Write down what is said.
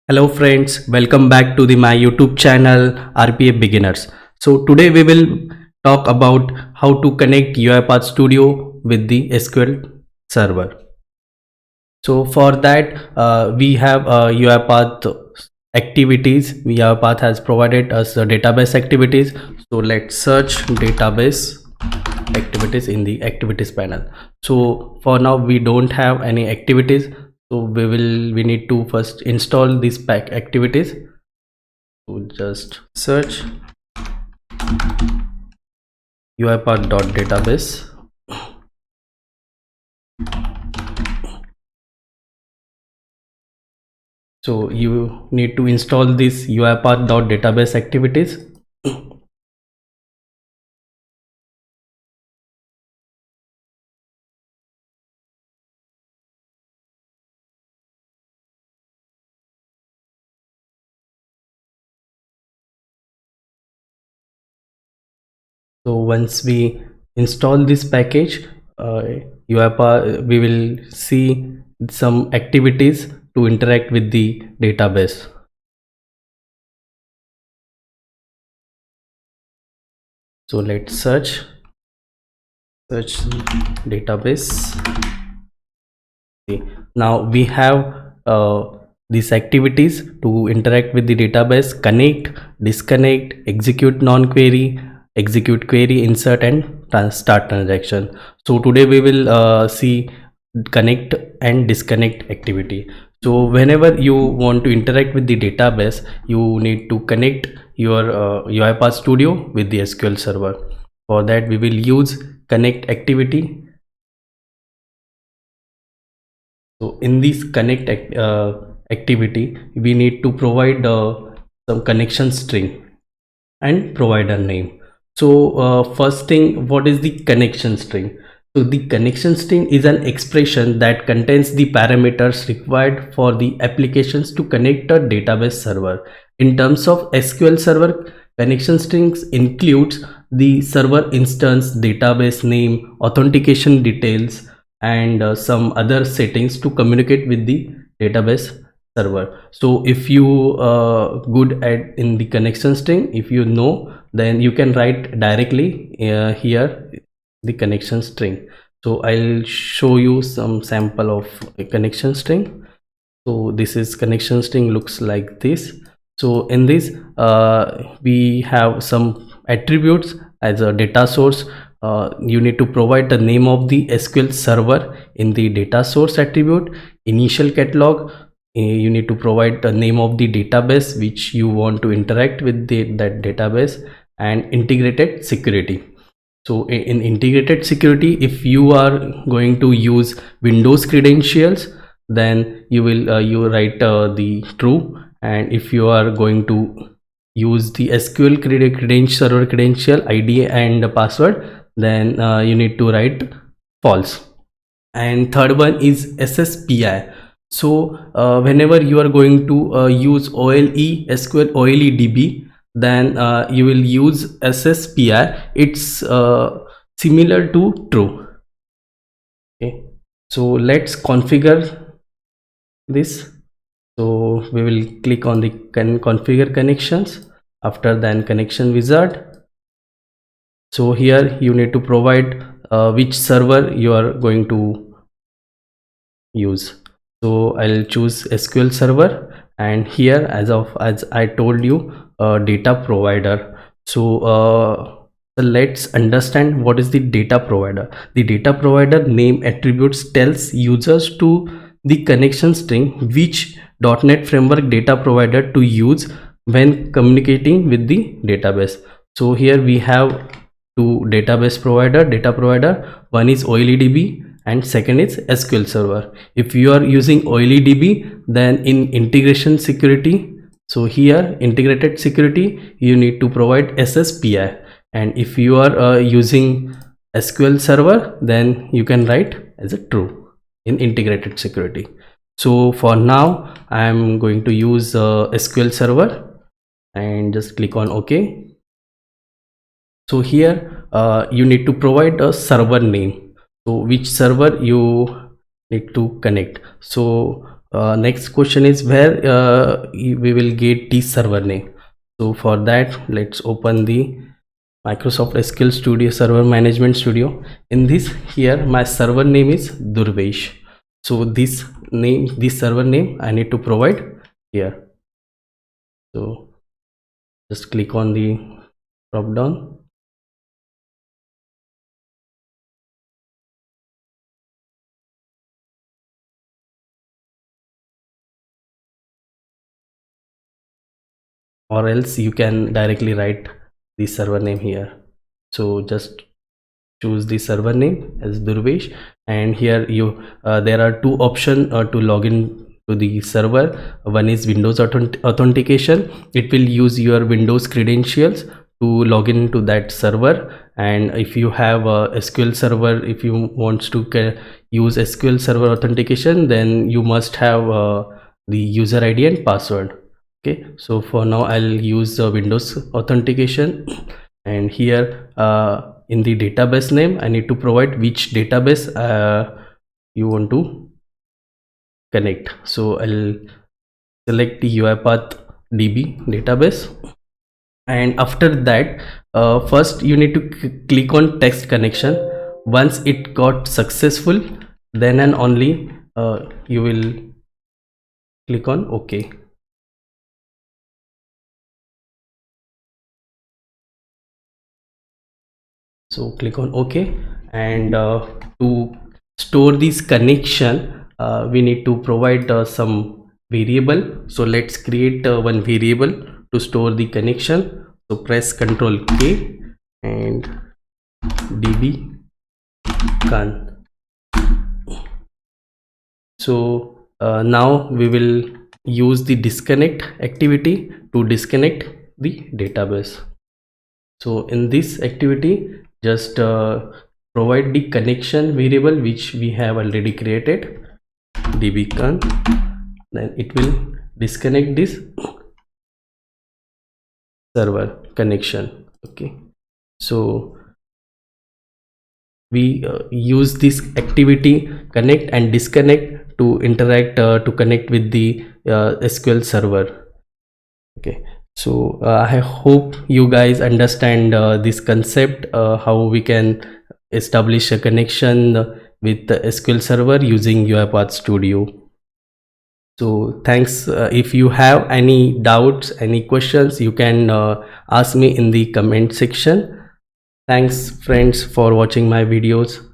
Hello friends, welcome back to my YouTube channel RPA Beginners. So today we will talk about how to connect UiPath Studio with the SQL server. So for that we have UiPath activities. UiPath has provided us database activities. So let's search database activities in the activities panel. So for now we don't have any activities, so we need to first install these pack activities. So just search uipath.database. So you need to install this uipath.database activities. So once we install this package, UiPath, we will see some activities to interact with the database. So let's search database. Okay. Now we have these activities to interact with the database: connect, disconnect, execute non-query, execute query, insert, and start transaction. So today we will see connect and disconnect activity. So whenever you want to interact with the database, you need to connect your UiPath Studio with the SQL server. For that we will use connect activity. So in this connect activity, we need to provide some connection string and provider name. So first thing, what is the connection string? So the connection string is an expression that contains the parameters required for the applications to connect a database server. In terms of SQL server, connection strings includes the server instance, database name, authentication details, and some other settings to communicate with the database server. So if you good at in the connection string, if you know, then you can write directly here the connection string. So I'll show you some sample of a connection string. So this is connection string, looks like this. So in this we have some attributes as a data source. You need to provide the name of the SQL server in the data source attribute, initial catalog. You need to provide the name of the database which you want to interact with that database, and integrated security. So in integrated security, if you are going to use Windows credentials, then you will you write the true, and if you are going to use the SQL credential, server credential ID and password, then you need to write false. And third one is SSPI. So whenever you are going to use OLE SQL OLE DB, then you will use SSPI. It's similar to true. Okay, so let's configure this. So we will click on the configure connections. After then connection wizard. So here you need to provide which server you are going to use. So I'll choose SQL server, and here as I told you, data provider. So let's understand what is the data provider. The data provider name attributes tells users to the connection string which .NET framework data provider to use when communicating with the database. So here we have two database provider, data provider. One is OLEDB and second is SQL server. If you are using OLEDB, then in integration security, so here integrated security, you need to provide SSPI. And if you are using SQL server, then you can write as a true in integrated security. So for now I am going to use SQL server, and just click on OK. So here you need to provide a server name, so which server you need to connect. So next question is where we will get the server name. So for that, let's open the Microsoft SQL Studio Server Management Studio. In this, here my server name is Durvesh. So this server name I need to provide here. So just click on the drop down. Or else you can directly write the server name here. So just choose the server name as Durvesh, and here you there are two options to log in to the server. One is Windows authentication. It will use your Windows credentials to log in to that server, and if you have a SQL server, if you want to use SQL server authentication, then you must have the user ID and password. Okay, so for now I'll use Windows authentication, and here in the database name I need to provide which database you want to connect. So I'll select the UiPath DB database, and after that first you need to click on text connection. Once it got successful, then and only you will click on OK. So click on OK, and to store this connection we need to provide some variable. So let's create one variable to store the connection. So press Ctrl K and db can. So now we will use the disconnect activity to disconnect the database. So in this activity, just provide the connection variable which we have already created, dbcon, then it will disconnect this server connection. Okay, so we use this activity connect and disconnect to interact to connect with the SQL server. Okay, so I hope you guys understand this concept, how we can establish a connection with the SQL server using UiPath Studio. So thanks. If you have any doubts, any questions, you can ask me in the comment section. Thanks friends for watching my videos.